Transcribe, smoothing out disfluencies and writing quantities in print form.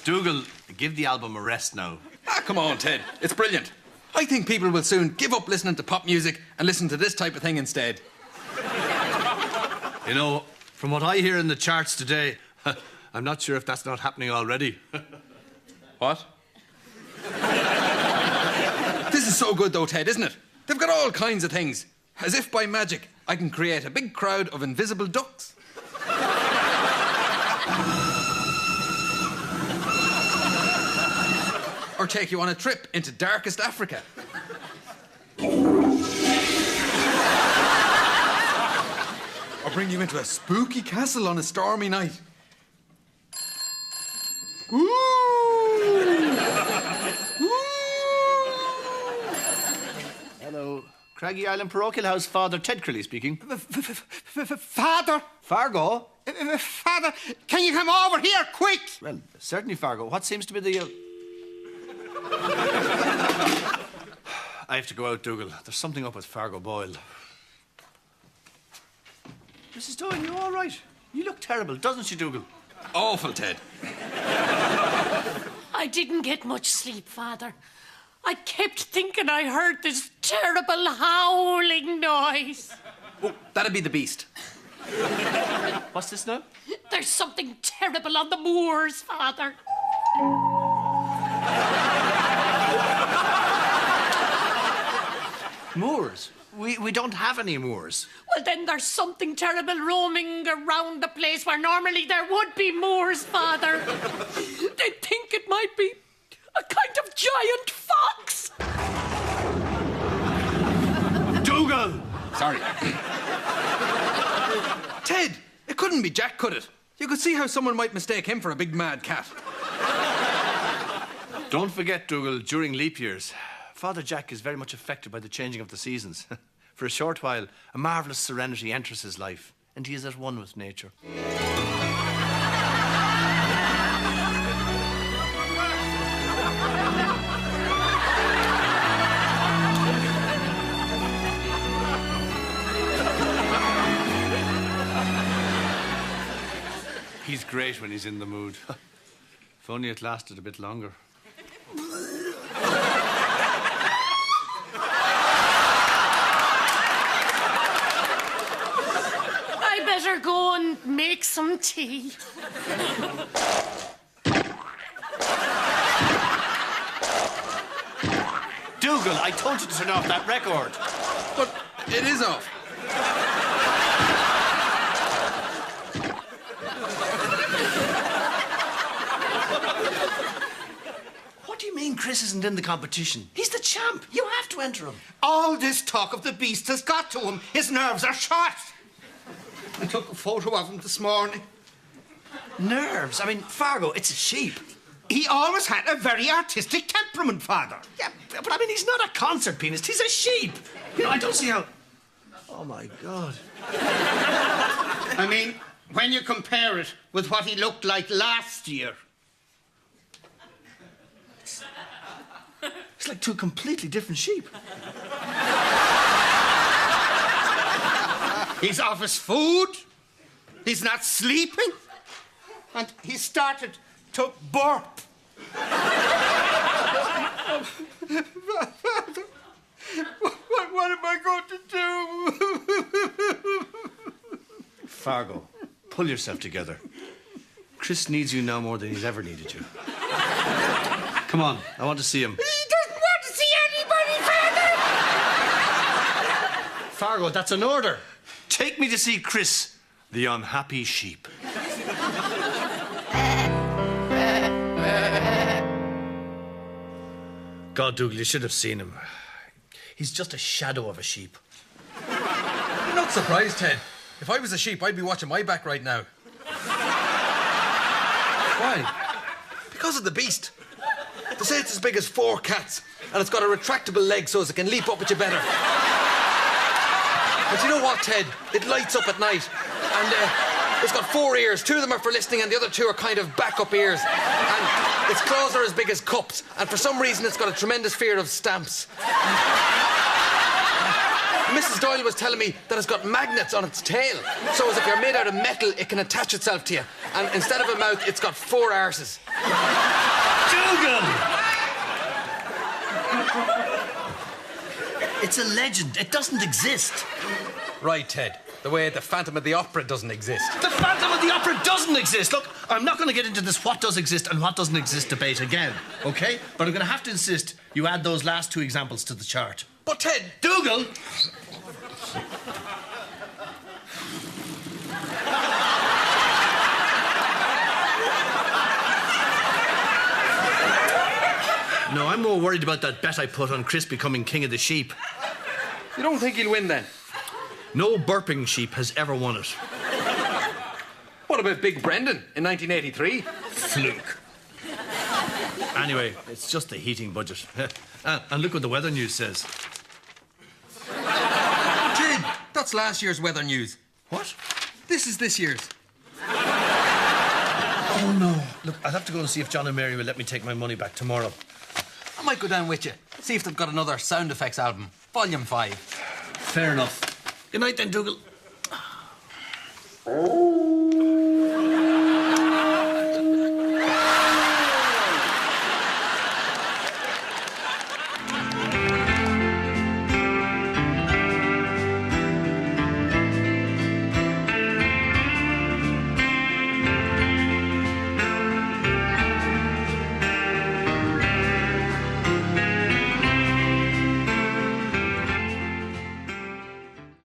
Dougal, give the album a rest now. Come on, Ted. It's brilliant. I think people will soon give up listening to pop music and listen to this type of thing instead. You know, from what I hear in the charts today, I'm not sure if that's not happening already. What? This is so good, though, Ted, isn't it? They've got all kinds of things. As if by magic, I can create a big crowd of invisible ducks. Or take you on a trip into darkest Africa. Or bring you into a spooky castle on a stormy night. Ooh. Hello. Craggy Island Parochial House, Father Ted Crilly speaking. Father? Fargo? Father, can you come over here, quick? Well, certainly, Fargo. What seems to be the... I have to go out, Dougal. There's something up with Fargo Boyle. Mrs. Doyle, you all right? You look terrible, doesn't she, Dougal? Awful, Ted. I didn't get much sleep, Father. I kept thinking I heard this terrible howling noise. Oh, that'd be the beast. What's this now? There's something terrible on the moors, Father. Moors? We don't have any moors. Well, then there's something terrible roaming around the place where normally there would be moors, Father. They think it might be a kind of giant fox. Dougal! Sorry. Ted, it couldn't be Jack, could it? You could see how someone might mistake him for a big mad cat. Don't forget, Dougal, during leap years, Father Jack is very much affected by the changing of the seasons. For a short while, a marvellous serenity enters his life, and he is at one with nature. He's great when he's in the mood. If only it lasted a bit longer. I better go and make some tea. Dougal, I told you to turn off that record. But it is off. What do you mean Chris isn't in the competition? He's the champ. You have to enter him. All this talk of the beast has got to him. His nerves are shot. I took a photo of him this morning. Nerves? I mean, Fargo, it's a sheep. He always had a very artistic temperament, Father. Yeah, but I mean, he's not a concert pianist. He's a sheep. You know, I don't see how... Oh, my God. I mean, when you compare it with what he looked like last year. It's like two completely different sheep. He's off his food. He's not sleeping. And he started to burp. Father, what am I going to do? Fargo, pull yourself together. Chris needs you now more than he's ever needed you. Come on, I want to see him. He doesn't want to see anybody, Father! Fargo, that's an order. Take me to see Chris, the unhappy sheep. God, Dougal, you should have seen him. He's just a shadow of a sheep. I'm not surprised, Ted. If I was a sheep, I'd be watching my back right now. Why? Because of the beast. They say it's as big as 4 cats, and it's got a retractable leg so as it can leap up at you better. But you know what, Ted? It lights up at night, and it's got 4 ears. 2 of them are for listening, and the other 2 are kind of backup ears. And Its claws are as big as cups, and for some reason it's got a tremendous fear of stamps. Mrs. Doyle was telling me that it's got magnets on its tail, so as if you're made out of metal, it can attach itself to you. And instead of a mouth, it's got 4 arses. Dougal! It's a legend. It doesn't exist. Right, Ted. The way the Phantom of the Opera doesn't exist. The Phantom of the Opera doesn't exist. Look, I'm not going to get into this what does exist and what doesn't exist debate again, OK? But I'm going to have to insist you add those last 2 examples to the chart. But, Ted... Dougal! No, I'm more worried about that bet I put on Chris becoming king of the sheep. You don't think he'll win, then? No burping sheep has ever won it. What about Big Brendan in 1983? Fluke. Anyway, it's just the heating budget. And look what the weather news says. Ted, that's last year's weather news. What? This is this year's. Oh, no. Look, I'll have to go and see if John and Mary will let me take my money back tomorrow. I might go down with you. See if they've got another sound effects album. Volume 5. Fair enough. Good night then, Dougal.